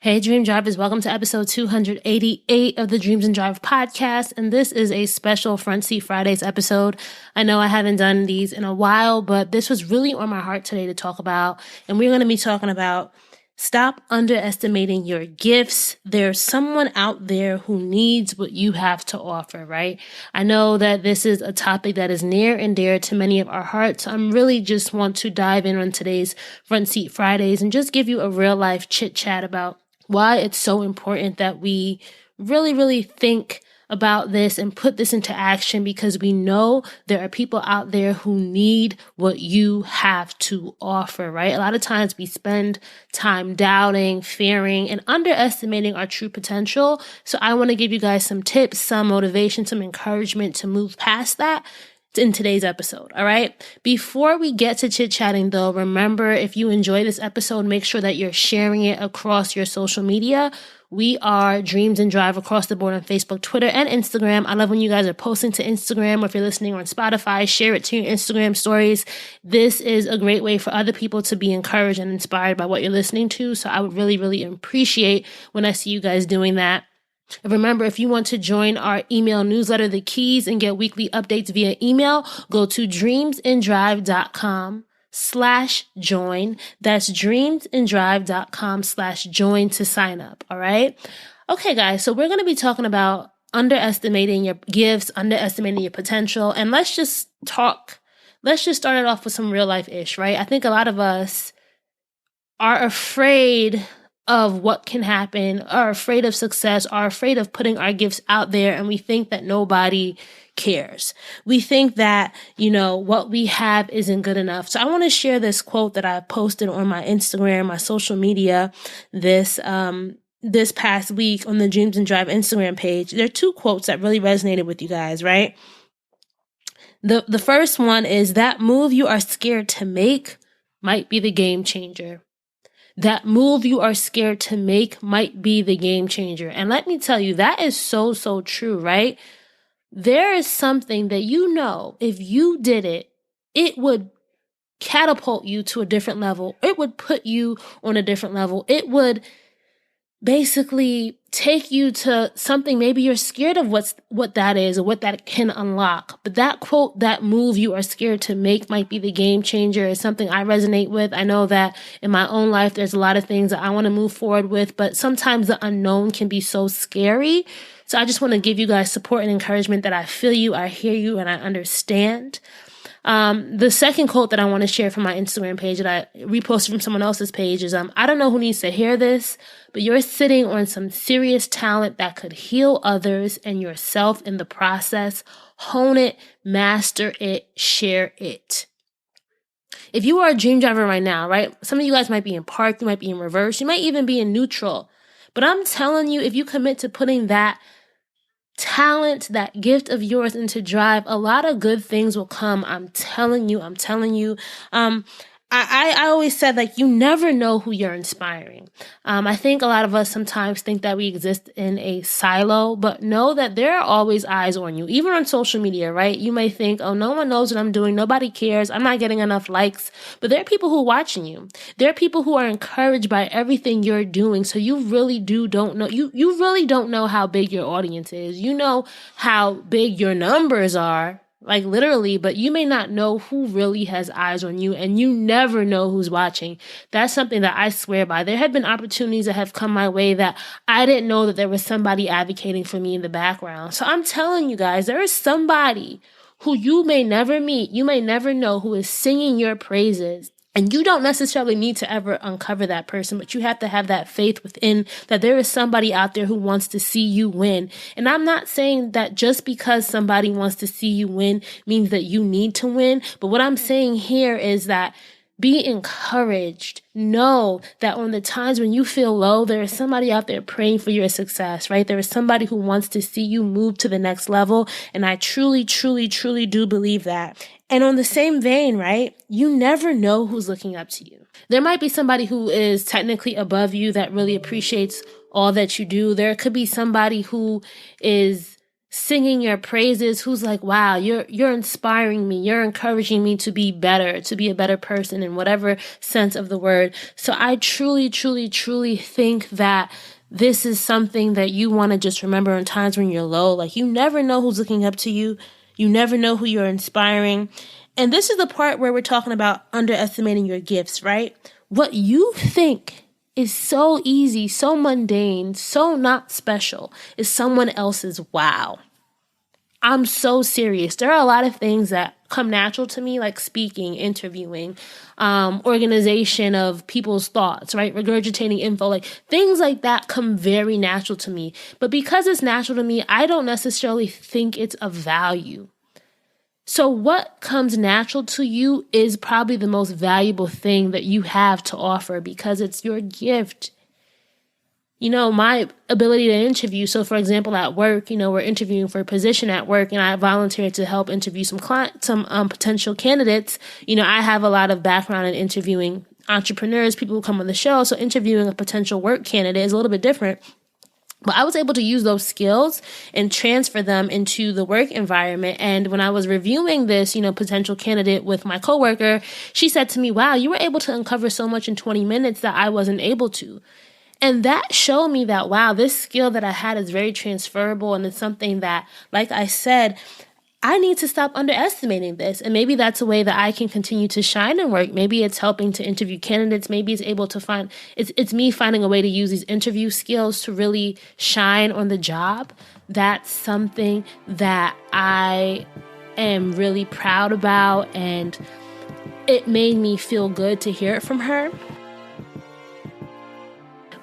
Hey, Dream Drivers, welcome to episode 288 of the Dreams and Drive podcast. And this is a special Front Seat Fridays episode. I know I haven't done these in a while, but this was really on my heart today to talk about. And we're going to be talking about stop underestimating your gifts. There's someone out there who needs what you have to offer, right? I know that this is a topic that is near and dear to many of our hearts. I'm really just want to dive in on today's Front Seat Fridays and just give you a real life chit chat about why it's so important that we really think about this and put this into action, because we know there are people out there who need what you have to offer, right? A lot of times we spend time doubting, fearing, and underestimating our true potential. So I want to give you guys some tips, some motivation, some encouragement to move past that in today's episode. All right. Before we get to chit chatting though, remember, if you enjoy this episode, make sure that you're sharing it across your social media. We are Dreams and Drive across the board on Facebook, Twitter, and Instagram. I love when you guys are posting to Instagram, or if you're listening on Spotify, share it to your Instagram stories. This is a great way for other people to be encouraged and inspired by what you're listening to. So I would really appreciate when I see you guys doing that. And remember, if you want to join our email newsletter, The Keys, and get weekly updates via email, go to dreamsanddrive.com/join. That's dreamsanddrive.com/join to sign up. All right. Okay, guys. So we're going to be talking about underestimating your gifts, underestimating your potential. And let's just start it off with some real life ish, right? I think a lot of us are afraid of what can happen, are afraid of success, are afraid of putting our gifts out there, and we think that nobody cares. We think that, what we have isn't good enough. So I want to share this quote that I posted on my Instagram, my social media, this past week on the Dreams and Drive Instagram page. There are two quotes that really resonated with you guys, right? The first one is, that move you are scared to make might be the game changer. That move you are scared to make might be the game changer. And let me tell you, that is so true, right? There is something that if you did it, it would catapult you to a different level. It would put you on a different level. It would basically take you to something maybe you're scared of what that is or what that can unlock. But that quote, that move you are scared to make might be the game changer, is something I resonate with. I know that in my own life, there's a lot of things that I want to move forward with, but sometimes the unknown can be so scary. So I just want to give you guys support and encouragement that I feel you, I hear you, and I understand. The second quote that I want to share from my Instagram page that I reposted from someone else's page is, I don't know who needs to hear this, but you're sitting on some serious talent that could heal others and yourself in the process. Hone it, master it, share it. If you are a dream driver right now, right? Some of you guys might be in park, you might be in reverse, you might even be in neutral. But I'm telling you, if you commit to putting that talent, that gift of yours into drive, a lot of good things will come. I'm telling you. I always said, you never know who you're inspiring. I think a lot of us sometimes think that we exist in a silo, but know that there are always eyes on you, even on social media, right? You may think, oh, no one knows what I'm doing. Nobody cares. I'm not getting enough likes. But there are people who are watching you. There are people who are encouraged by everything you're doing. So you really don't know. You really don't know how big your audience is. You know how big your numbers are, literally, but you may not know who really has eyes on you, and you never know who's watching. That's something that I swear by. There have been opportunities that have come my way that I didn't know that there was somebody advocating for me in the background. So I'm telling you guys, there is somebody who you may never meet, you may never know, who is singing your praises. And you don't necessarily need to ever uncover that person, but you have to have that faith within that there is somebody out there who wants to see you win. And I'm not saying that just because somebody wants to see you win means that you need to win. But what I'm saying here is that be encouraged. Know that on the times when you feel low, there is somebody out there praying for your success, right? There is somebody who wants to see you move to the next level. And I truly do believe that. And on the same vein, right, you never know who's looking up to you. There might be somebody who is technically above you that really appreciates all that you do. There could be somebody who is singing your praises, who's like, wow, you're inspiring me, you're encouraging me to be better, to be a better person in whatever sense of the word. So I truly, truly, truly think that this is something that you want to just remember in times when you're low. Like, you never know who's looking up to you. You never know who you're inspiring. And this is the part where we're talking about underestimating your gifts, right? What you think is so easy, so mundane, so not special is someone else's wow. I'm so serious. There are a lot of things that come natural to me, like speaking, interviewing, organization of people's thoughts, right? Regurgitating info, like things like that come very natural to me. But because it's natural to me, I don't necessarily think it's of value. So what comes natural to you is probably the most valuable thing that you have to offer because it's your gift. You know, my ability to interview. So for example, at work, you know, we're interviewing for a position at work and I volunteered to help interview some potential candidates. You know, I have a lot of background in interviewing entrepreneurs, people who come on the show. So interviewing a potential work candidate is a little bit different. But I was able to use those skills and transfer them into the work environment. And when I was reviewing this, you know, potential candidate with my coworker, she said to me, wow, you were able to uncover so much in 20 minutes that I wasn't able to. And that showed me that, wow, this skill that I had is very transferable. And it's something that, like I said, I need to stop underestimating this. And maybe that's a way that I can continue to shine and work. Maybe it's helping to interview candidates. Maybe it's me finding a way to use these interview skills to really shine on the job. That's something that I am really proud about. And it made me feel good to hear it from her.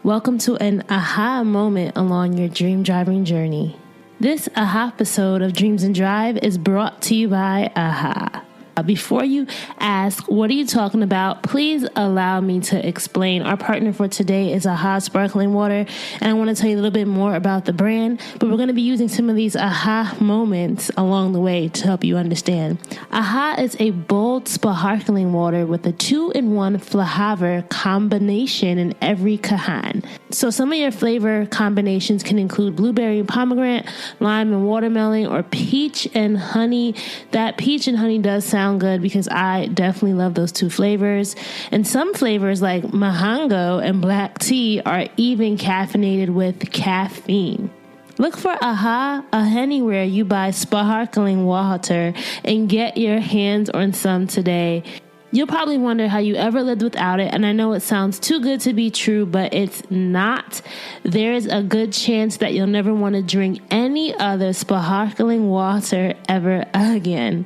Welcome to an aha moment along your dream driving journey. This aha episode of Dreams and Drive is brought to you by AHA. Before you ask, what are you talking about? Please allow me to explain. Our partner for today is AHA Sparkling Water, and I want to tell you a little bit more about the brand, but we're going to be using some of these AHA moments along the way to help you understand. AHA is a bold sparkling water with a 2-in-1 flavor combination in every kahan. So some of your flavor combinations can include blueberry and pomegranate, lime and watermelon, or peach and honey. That peach and honey does sound good because I definitely love those two flavors. And some flavors like mahango and black tea are even caffeinated with caffeine. Look for AHA anywhere you buy sparkling water and get your hands on some today. You'll probably wonder how you ever lived without it, and I know it sounds too good to be true, but it's not. There is a good chance that you'll never want to drink any other sparkling water ever again.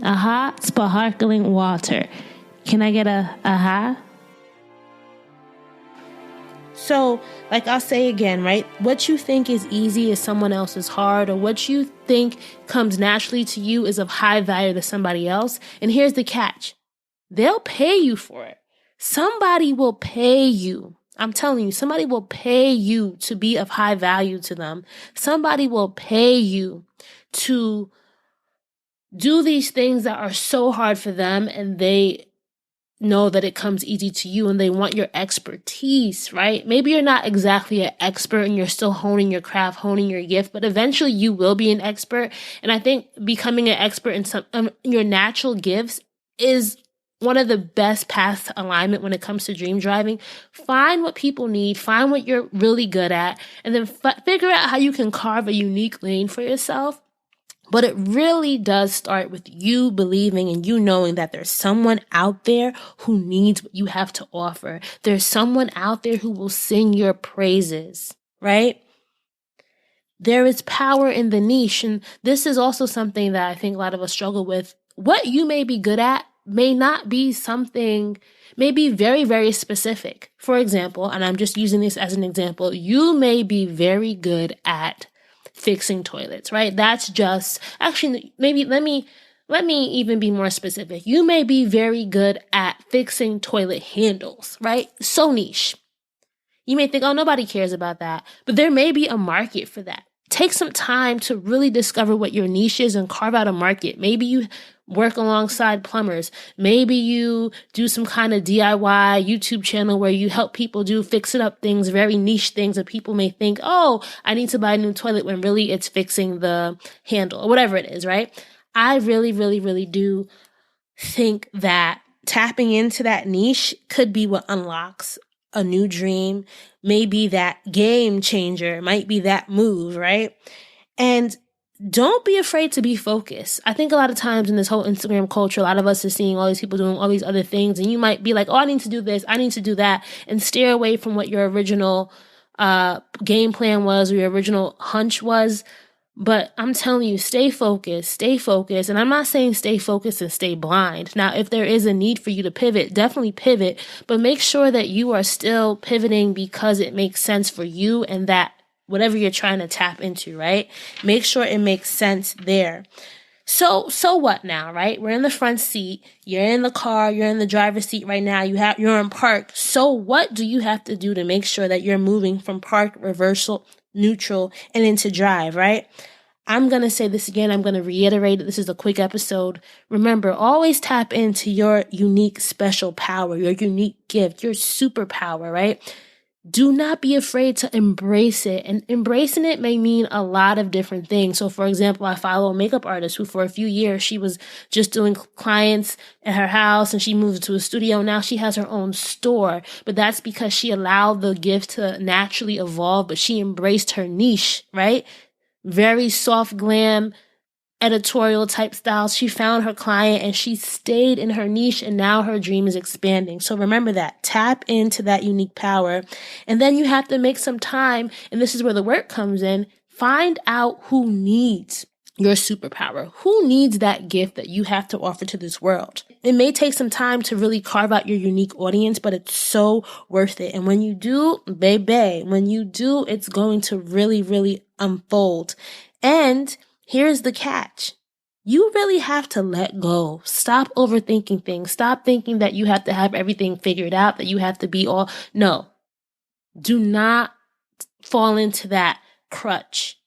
AHA sparkling water. Can I get a AHA? So, like I'll say again, right? What you think is easy is someone else's hard, or what you think comes naturally to you is of high value to somebody else. And here's the catch. They'll pay you for it. Somebody will pay you. I'm telling you, somebody will pay you to be of high value to them. Somebody will pay you to do these things that are so hard for them, and they know that it comes easy to you and they want your expertise, right? Maybe you're not exactly an expert and you're still honing your craft, honing your gift, but eventually you will be an expert. And I think becoming an expert in some your natural gifts is one of the best paths to alignment when it comes to dream driving. Find what people need, find what you're really good at, and then figure out how you can carve a unique lane for yourself. But it really does start with you believing and you knowing that there's someone out there who needs what you have to offer. There's someone out there who will sing your praises, right? There is power in the niche. And this is also something that I think a lot of us struggle with. What you may be good at may not be something, may be very, very specific. For example, and I'm just using this as an example, you may be very good at fixing toilets, right? That's just, actually, maybe let me even be more specific. You may be very good at fixing toilet handles, right? So niche. You may think, oh, nobody cares about that. But there may be a market for that. take some time to really discover what your niche is and carve out a market. Maybe you work alongside plumbers. Maybe you do some kind of DIY YouTube channel where you help people do fix it up things, very niche things that people may think, oh, I need to buy a new toilet, when really it's fixing the handle or whatever it is, right? I really, really, really do think that tapping into that niche could be what unlocks a new dream, maybe that game changer, might be that move, right? And don't be afraid to be focused. I think a lot of times in this whole Instagram culture, a lot of us are seeing all these people doing all these other things, and you might be like, oh, I need to do this, I need to do that, and steer away from what your original game plan was or your original hunch was. But I'm telling you, stay focused. And I'm not saying stay focused and stay blind. Now, if there is a need for you to pivot, definitely pivot, but make sure that you are still pivoting because it makes sense for you and that whatever you're trying to tap into, right? Make sure it makes sense there. So what now, right? We're in the front seat. You're in the car. You're in the driver's seat right now. You're in park. So what do you have to do to make sure that you're moving from park, reversal, neutral, and into drive, right? I'm going to say this again. I'm going to reiterate it. This is a quick episode. Remember, always tap into your unique special power, your unique gift, your superpower, right? Do not be afraid to embrace it. And embracing it may mean a lot of different things. So for example, I follow a makeup artist who for a few years, she was just doing clients at her house and she moved to a studio. Now she has her own store, but that's because she allowed the gift to naturally evolve, but she embraced her niche, right? Very soft glam, editorial type styles. She found her client and she stayed in her niche, and now her dream is expanding. So remember that. Tap into that unique power. And then you have to make some time, and this is where the work comes in. Find out who needs your superpower. Who needs that gift that you have to offer to this world? It may take some time to really carve out your unique audience, but it's so worth it. And when you do, baby, when you do, it's going to really, really unfold. And here's the catch. You really have to let go. Stop overthinking things. Stop thinking that you have to have everything figured out, that you have to be all. No, do not fall into that crutch.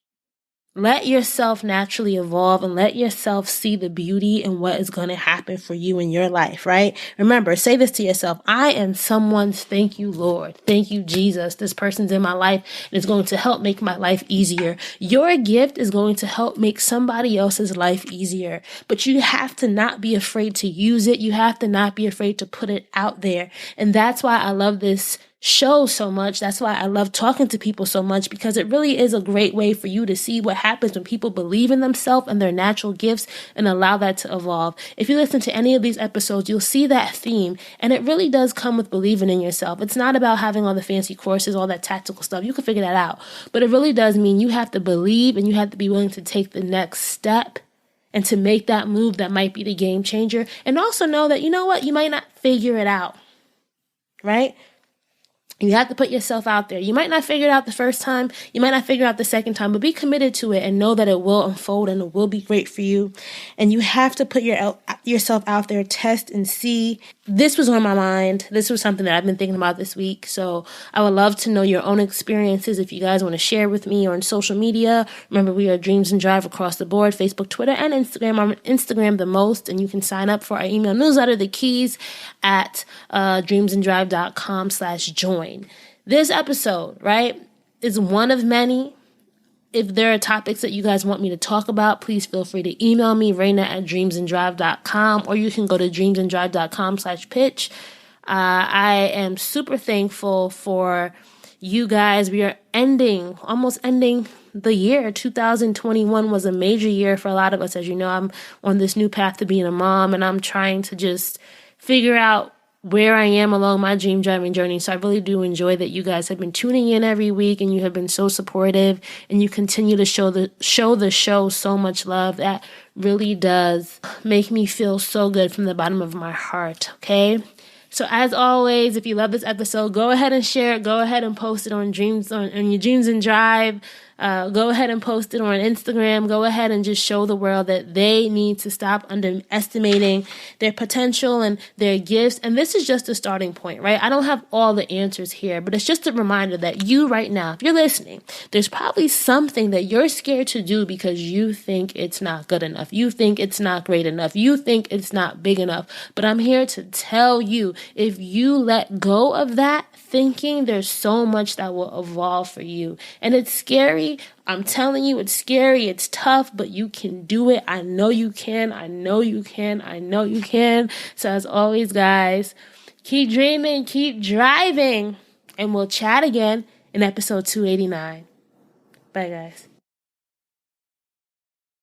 Let yourself naturally evolve and let yourself see the beauty in what is going to happen for you in your life, right? Remember, say this to yourself. I am someone's thank you, Lord. Thank you, Jesus. This person's in my life and it's going to help make my life easier. Your gift is going to help make somebody else's life easier, but you have to not be afraid to use it. You have to not be afraid to put it out there. And that's why I love this show so much. That's why I love talking to people so much, because it really is a great way for you to see what happens when people believe in themselves and their natural gifts and allow that to evolve. If you listen to any of these episodes, you'll see that theme, and it really does come with believing in yourself. It's not about having all the fancy courses, all that tactical stuff. You can figure that out, but it really does mean you have to believe and you have to be willing to take the next step and to make that move that might be the game changer. And also know that, you know what, you might not figure it out, right? You have to put yourself out there. You might not figure it out the first time. You might not figure it out the second time, but be committed to it and know that it will unfold and it will be great for you. And you have to put yourself out there, test and see. This was on my mind. This was something that I've been thinking about this week. So I would love to know your own experiences. If you guys want to share with me or on social media, remember we are Dreams and Drive across the board, Facebook, Twitter, and Instagram. I'm on Instagram the most, and you can sign up for our email newsletter, The Keys, at dreamsanddrive.com/join. This episode, right, is one of many. If there are topics that you guys want me to talk about, please feel free to email me, Raina@dreamsanddrive.com, or you can go to dreamsanddrive.com/pitch. I am super thankful for you guys. We are almost ending the year. 2021 was a major year for a lot of us. As you know, I'm on this new path to being a mom, and I'm trying to just figure out where I am along my dream driving journey. So I really do enjoy that you guys have been tuning in every week, and you have been so supportive, and you continue to show the show so much love. That really does make me feel so good from the bottom of my heart. Okay. So as always, if you love this episode, go ahead and share it. Go ahead and post it on your Dreams and Drive Go ahead and post it on Instagram. Go ahead and just show the world that they need to stop underestimating their potential and their gifts. And this is just a starting point, right? I don't have all the answers here, but it's just a reminder that you right now, if you're listening, there's probably something that you're scared to do because you think it's not good enough. You think it's not great enough. You think it's not big enough. But I'm here to tell you, if you let go of that thinking, there's so much that will evolve for you. And it's scary. I'm telling you, it's scary. It's tough, but you can do it. I know you can. I know you can. I know you can. So as always, guys, keep dreaming, keep driving, and we'll chat again in episode 289. Bye, guys.